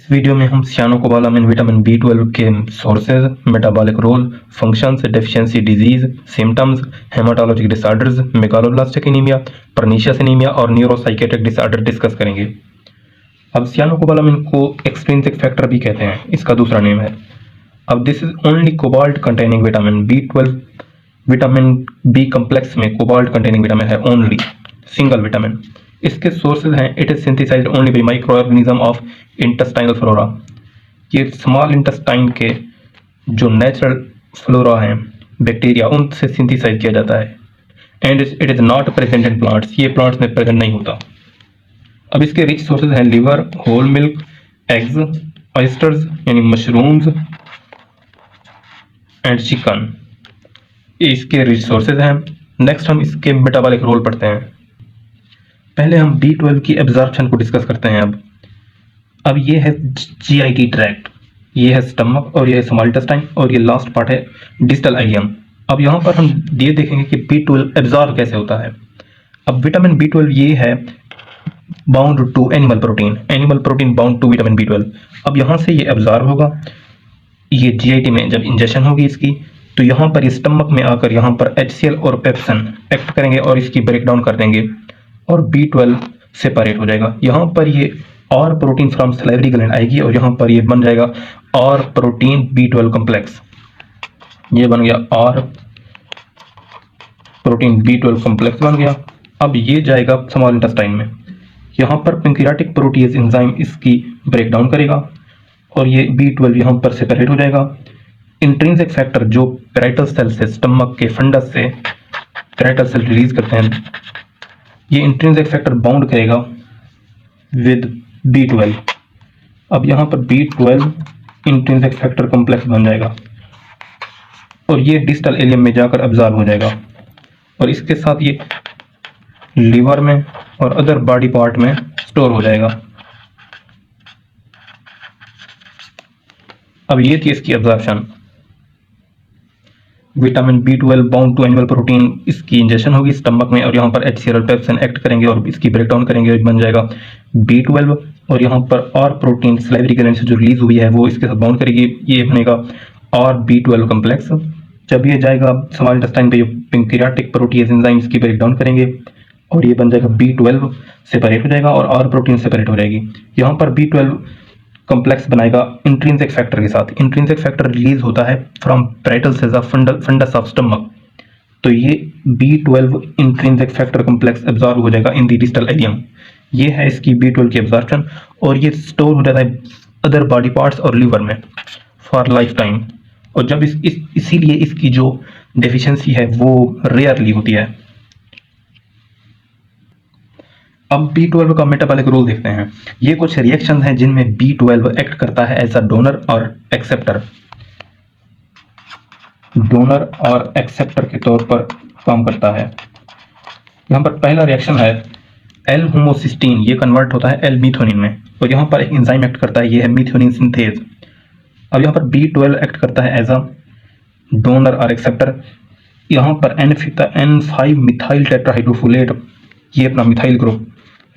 इस वीडियो में हम सियानोकोबालामिन विटामिन B12 के sources, metabolic role, functions, deficiency disease, symptoms, haematologic disorders, megaloblastic anaemia, pernicious anaemia और neuropsychiatric disorder discuss करेंगे। अब सियानोकोबालामिन को एक्सट्रिंसिक फैक्टर भी कहते हैं, इसका दूसरा नेम है। अब this is only cobalt containing vitamin B12। Vitamin B complex में कोबाल्ट कंटेनिंग विटामिन है, ओनली सिंगल विटामिन। इसके सोर्सेज हैं, it is synthesised only by microorganism of intestinal flora. ये स्मॉल इंटेस्टाइन के जो नेचुरल फ्लोरा हैं, bacteria, उनसे synthesise किया जाता है। And it is not present in plants, ये प्लांट्स में प्रेजेंट नहीं होता। अब इसके रिच सोर्सेज हैं liver, whole milk, eggs, oysters यानी मशरूम्स एंड चिकन, इसके रिच सोर्सेज हैं। नेक्स्ट हम इसके मेटाबॉलिक रोल पढ़ते हैं। पहले हम B12 की एब्जॉर्प्शन को डिस्कस करते हैं। अब ये है GIT ट्रैक्ट, ये है स्टमक और ये है स्मॉल इंटेस्टाइन और ये लास्ट पार्ट है डिस्टल इलियम। अब यहाँ पर हम ये देखेंगे कि B12 एब्जॉर्ब कैसे होता है। अब विटामिन B12 ये है bound to animal protein bound to vitamin B12। अब यहाँ से ये एब्जॉर्ब होगा, ये GIT में जब इंजेक्शन होगी इसकी, तो यहाँ पर स्टमक में आकर यहाँ पर HCl और पेप्सिन एक्ट करेंगे और इसकी ब्रेक डाउन कर देंगे और B12 सेपरेट हो जाएगा। यहाँ पर ये और प्रोटीन फ्रॉम सलाइवरी ग्लैंड आएगी और यहाँ पर ये बन जाएगा और प्रोटीन B12 कम्प्लेक्स। ये बन गया और प्रोटीन B12 कम्प्लेक्स बन गया। अब ये जाएगा स्मॉल इंटेस्टाइन में, यहाँ पर पैंक्रियाटिक प्रोटीज एंजाइम इसकी ब्रेक डाउन करेगा और ये B12 यहाँ पर सेपरेट हो जाएगा। इंट्रिंसिक फैक्टर जो पैराइटल सेल से, स्टमक के फंडस से पैराइटल सेल रिलीज करते हैं, ये इंट्रिंसिक फैक्टर बाउंड करेगा विद B12। अब यहाँ पर B12 इंट्रिंसिक फैक्टर कॉम्प्लेक्स बन जाएगा और ये डिस्टल एलियम में जाकर अब्जॉर्ब हो जाएगा और इसके साथ ये लीवर में और अदर बॉडी पार्ट में स्टोर हो जाएगा। अब ये थी इसकी absorption. Vitamin B12 bound to animal protein, इसकी इंजेक्शन होगी स्टमक में और यहाँ पर HCl और पेप्सिन एक्ट करेंगे और इसकी ब्रेक डाउन करेंगे और बन जाएगा B12। और यहाँ पर और प्रोटीन सलाइवरी ग्लैंड से जो रिलीज हुई है वो इसके साथ बाउंड करेगी, ये बनेगा और B12 कम्प्लेक्स। जब ये जाएगा स्मॉल इंटेस्टाइन पे, ये पैंक्रियाटिक प्रोटीज एंजाइम इसकी ब्रेक डाउन करेंगे और ये बन जाएगा B12 सेपरेट हो जाएगा और प्रोटीन सेपरेट हो जाएगी। यहाँ पर B12 कॉम्प्लेक्स बनाएगा इंट्रिंसिक फैक्टर के साथ। इंट्रिंसिक फैक्टर रिलीज होता है from parietal cells of fundus of stomach, तो ये B12 intrinsic factor complex absorb हो जाएगा इन द डिस्टल एलियम। ये है इसकी B12 की एब्जॉर्प्शन और ये स्टोर हो जाता है अदर बॉडी पार्ट्स और लीवर में फॉर लाइफ टाइम। और जब इसीलिए इसकी जो डेफिशिएंसी है वो रेयरली होती है। अब B12 का मेटाबॉलिक रोल देखते हैं। ये कुछ रिएक्शन हैं जिनमें B12 एक्ट करता है एज अ डोनर और एक्सेप्टर। डोनर और एक्सेप्टर के तौर पर काम करता है। यहाँ पर पहला रिएक्शन है एल होमोसिस्टीन, ये कन्वर्ट होता है एल मीथोनिन में और यहाँ पर एक एंजाइम एक्ट करता है, ये है मीथोनिन सिंथेज। अब यहाँ पर B12 एक्ट करता है एज अ डोनर और एक्सेप्टर। यहाँ पर N5 मिथाइल टेट्राहाइड्रोफोलेट, ये अपना मिथाइल ग्रुप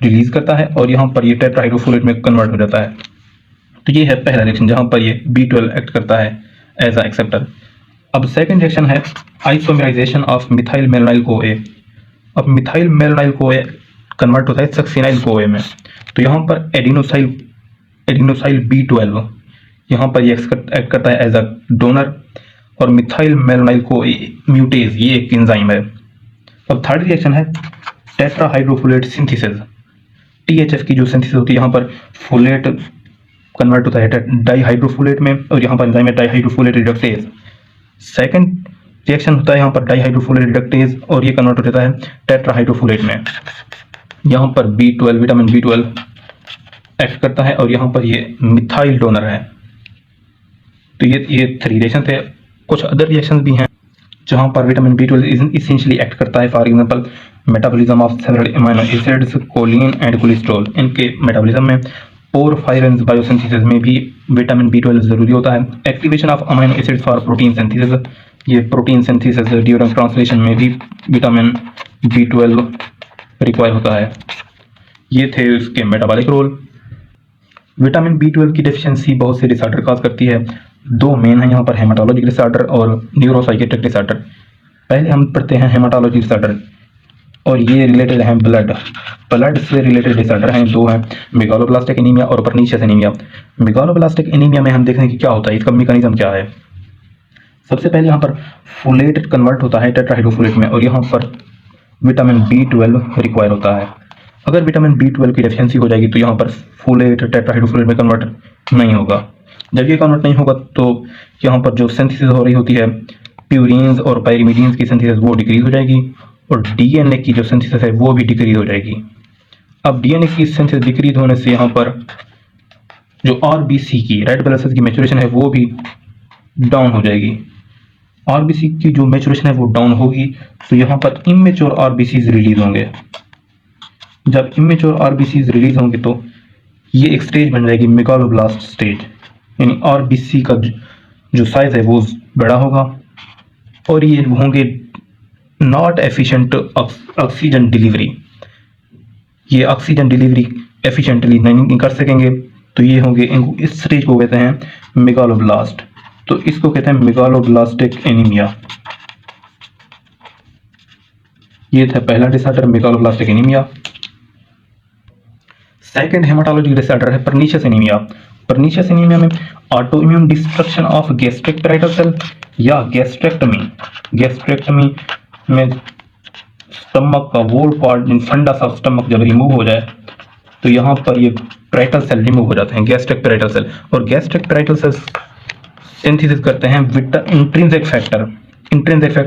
रिलीज करता है और यहाँ पर ये टेट्राहाइड्रोफोलेट में कन्वर्ट हो जाता है। तो ये है पहला रिएक्शन जहाँ पर ये B12 एक्ट करता है एज अ एक्सेप्टर। अब सेकंड रिएक्शन है आइसोमराइजेशन ऑफ मिथाइल मेलानाइल CoA। अब मिथाइल मेलानाइल CoA कन्वर्ट होता है सक्सिनाइल CoA में, तो यहाँ पर एडिनोसाइल B12 यहाँ पर ये एक्ट करता है एज अ डोनर और मिथाइल मेलानाइल CoA म्यूटेज, ये एक एंजाइम है। अब थर्ड रिएक्शन है टेट्राहाइड्रोफोलेट सिंथेसिस। THF की जो सिंथेसिस होती है, यहाँ पर फोलेट कन्वर्ट होता है डाइहाइड्रोफोलेट में और यहाँ पर एंजाइम है डाइहाइड्रोफोलेट रिडक्टेज। सेकंड रिएक्शन होता है यहाँ पर डाइहाइड्रोफोलेट रिडक्टेज और ये कन्वर्ट हो जाता है टेट्राहाइड्रोफोलेट में। यहाँ पर B12 विटामिन B12 एक्ट करता है और यहाँ पर ये मिथाइल डोनर है। तो ये थ्री रिएक्शन थे। कुछ अदर रिएक्शंस भी हैं जहाँ पर विटामिन B12 इसेंशियली एक्ट करता है। For example metabolism of several amino acids, Colin and cholesterol, इनके मेटाबॉलिज्म में। पोरफायरेंस बायोसिंथेसिस में भी विटामिन B12 जरूरी होता है। Activation of amino acids for protein synthesis, ये प्रोटीन सिंथेसिस ड्यूरिंग ट्रांसलेशन में भी विटामिन B12 रिक्वायर होता है। ये थे इसके मेटाबॉलिक रोल। विटामिन बी 12 की डेफिशिएंसी बहुत से डिसऑर्डर काज करती है। दो मेन है यहाँ पर, हेमाटोलॉजिक डिसऑर्डर और न्यूरोसाइकेट्रिक डिसऑर्डर। पहले हम पढ़ते हैं हेमाटोलॉजिक डिसऑर्डर, और ये रिलेटेड है ब्लड से रिलेटेड डिसऑर्डर हैं। दो हैं, मेगालोब्लास्टिक एनीमिया और पर्नीशियस एनीमिया। मेगालोब्लास्टिक एनीमिया में हम देखेंगे कि क्या होता है, इसका मैकेनिज्म क्या है। सबसे पहले यहाँ पर फोलेट कन्वर्ट होता है टेट्राहाइड्रोफोलेट में, और यहाँ पर विटामिन बी 12 रिक्वायर होता है। अगर विटामिन बी 12 की डेफिशिएंसी हो जाएगी तो यहाँ पर फोलेट टेट्राहाइड्रोफोलेट में कन्वर्ट नहीं होगा। जब ये कन्वर्ट नहीं होगा तो यहाँ पर जो सिंथेसिस हो रही होती है प्यूरिन्स और पायरिमिडीन्स की सिंथेसिस वो डिक्रीज हो जाएगी, और डीएनए की जो सिंथेसिस है वो भी डिक्रीज हो जाएगी। अब डीएनए की सिंथेसिस डिक्रीज होने से यहाँ पर जो आरबीसी की रेड ब्लड सेल्स की मैच्योरेशन है वो भी डाउन हो जाएगी। आरबीसी की जो मैच्योरेशन है वो डाउन होगी तो यहाँ पर इमेच्योर आरबीसीज रिलीज होंगे। जब इमेच्योर आरबीसीज रिलीज होंगे तो ये एक स्टेज बन जाएगी मेगालोब्लास्ट स्टेज, यानी आरबीसी का जो साइज है वो बड़ा होगा, और ये होंगे नॉट एफिशिएंट ऑक्सीजन डिलीवरी। ये ऑक्सीजन डिलीवरी एफिशिएंटली नहीं कर सकेंगे, तो ये होंगे, इस स्टेज को कहते हैं मेगालोब्लास्ट। तो इसको कहते हैं मेगालोब्लास्टिक एनीमिया। ये था पहला disorder, megaloblastic anaemia. Second haematologic disorder है पर्नीशियस एनीमिया। पर्नीशियस एनीमिया में autoimmune destruction of gastric parietal cell या गैस्ट्रेक्टमी में स्टमक का वो पार्ट, फंडस ऑफ स्टमक जब रिमूव हो जाए तो यहाँ पर ये पैराइटल सेल रिमूव हो जाते हैं, गैस्ट्रिक पैराइटल सेल। और गैस्ट्रिक पैराइटल सेल्स सिंथेसिस करते हैं इंट्रिंसिक फैक्टर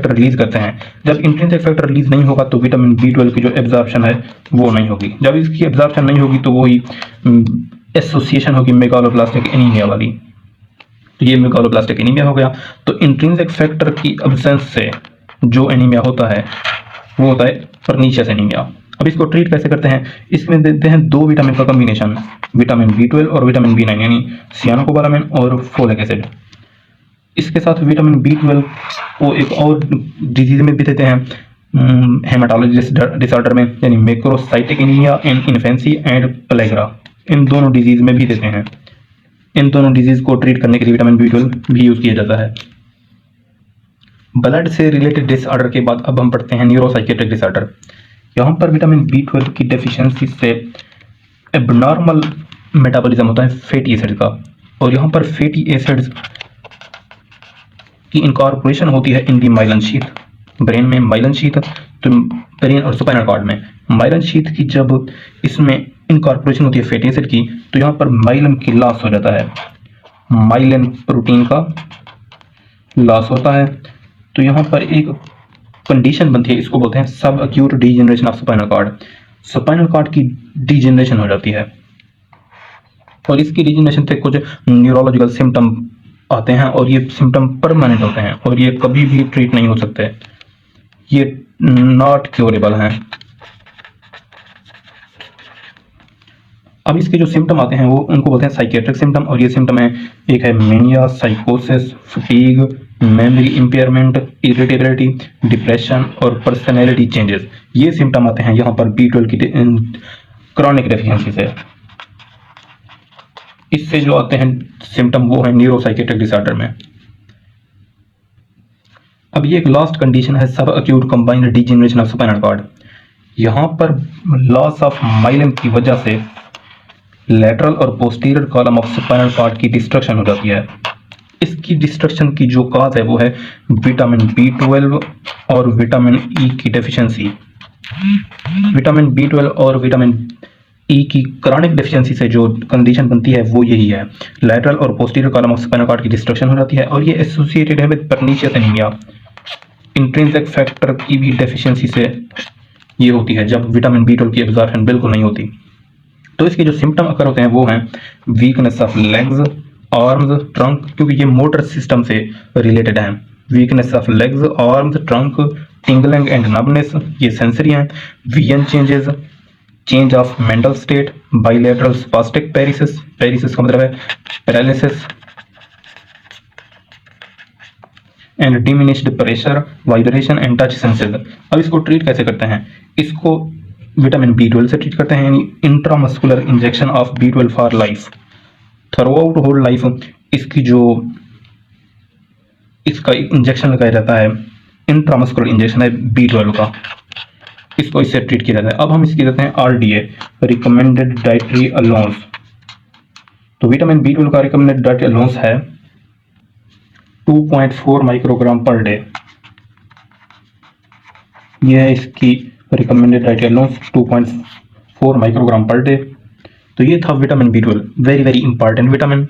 रिलीज करते हैं। जब इंट्रिंसिक फैक्टर रिलीज नहीं होगा तो विटामिन बी 12 की जो एब्जॉर्प्शन है वो नहीं होगी। जब इसकी एब्जॉर्प्शन नहीं होगी तो वही एसोसिएशन होगी मेगालोब्लास्टिक एनीमिया वाली। तो ये मेगालोब्लास्टिक एनीमिया हो गया। तो इंट्रिंसिक फैक्टर की एब्सेंस से जो एनीमिया होता है वो होता है पर्नीशियस एनीमिया। अब इसको ट्रीट कैसे करते हैं, इसमें देते हैं दो विटामिन का कॉम्बिनेशन, विटामिन बी 12 और विटामिन बी 9, यानी सियानोकोबालामिन और फोलिक एसिड। इसके साथ विटामिन बी 12 को एक और डिजीज में भी देते हैं, हेमाटोलॉजिक डिसऑर्डर में, यानी macrocytic anaemia in infancy and pellagra. इन दोनों डिजीज में भी देते हैं। इन दोनों डिजीज को ट्रीट करने के लिए विटामिन बी 12 भी यूज किया जाता है। ब्लड से रिलेटेड डिसऑर्डर के बाद अब हम पढ़ते हैं न्यूरोसाइकेट्रिक डिसऑर्डर। यहाँ पर विटामिन बी 12 की डेफिशिएंसी से एबनॉर्मल मेटाबॉलिज्म होता है फैटी एसिड का, और यहाँ पर फैटी एसिड्स की इनकॉर्पोरेशन होती है इन दी माइलिन शीथ। ब्रेन में माइलिन शीथ, तो ब्रेन और स्पाइनल कॉर्ड में माइलिन शीथ की जब इसमें इनकॉर्पोरेशन होती है फैटी एसिड की, तो यहाँ पर माइलिन की लॉस हो जाता है, माइलिन प्रोटीन का लॉस होता है। तो यहाँ पर एक कंडीशन बनती है, इसको बोलते हैं subacute degeneration of spinal cord. Spinal cord की डीजनरेशन हो जाती है, और इसकी डीजनरेशन से कुछ न्यूरोलॉजिकल सिम्टम आते हैं, और ये सिम्टम परमानेंट होते हैं, और ये कभी भी ट्रीट नहीं हो सकते, ये नॉट क्योरेबल हैं। अब इसके जो सिम्टम आते हैं वो उनको बोलते हैं साइकेट्रिक सिम्टम, और ये सिम्टम है, एक है मेनिया, साइकोसिस, fatigue, memory impairment, irritability, depression और पर्सनैलिटी चेंजेस। ये सिम्टम आते हैं यहाँ पर बी 12 की क्रॉनिक डेफिशिएंसी से। इससे जो आते हैं सिम्टम वो है न्यूरोसाइकेट्रिक डिसऑर्डर में। अब ये एक लास्ट कंडीशन है subacute combined degeneration of spinal cord. यहाँ पर लॉस ऑफ माइलिन की वजह से लेटरल और posterior column of spinal cord की डिस्ट्रक्शन हो जाती है। इसकी डिस्ट्रक्शन की जो काज है वो है विटामिन बी 12 और विटामिन ई की डेफिशिएंसी। विटामिन बी 12 और विटामिन ई की क्रॉनिक डेफिशिएंसी से जो कंडीशन बनती है वो यही है, लैटरल और posterior column of spinal cord की डिस्ट्रक्शन हो जाती है, और ये एसोसिएटेड है with pernicious anaemia. Intrinsic factor की भी डेफिशिएंसी से ये होती है जब विटामिन बी 12 की एब्जॉर्प्शन बिल्कुल नहीं होती। तो इसके जो सिम्टम अकर होते हैं वो हैं weakness of legs, arms, trunk, क्योंकि ये मोटर सिस्टम से रिलेटेड हैं। Weakness of legs, arms, trunk, tingling and numbness, ये सेंसरी हैं। Vision changes, change of mental state, bilateral spastic paresis, paresis का मतलब है paralysis, and diminished pressure, vibration and touch senses. अब इसको ट्रीट कैसे करते हैं, इसको विटामिन बी 12 से ट्रीट करते हैं, यानी intramuscular injection of B 12 for life. Throughout whole life इसकी जो इसका इंजेक्शन लगाया जाता है, इंट्रामस्कुलर इंजेक्शन है B12 का, इसको इससे ट्रीट किया जाता है। अब हम इसकी देते हैं RDA, रिकमेंडेड डाइटरी अलाउंस। तो विटामिन B12 का रिकमेंडेड डाइटरी अलाउंस है 2.4 माइक्रोग्राम पर डे। यह है इसकी recommended dietary allowance 2.4 microgram per day. तो ये था vitamin B12, very very important vitamin.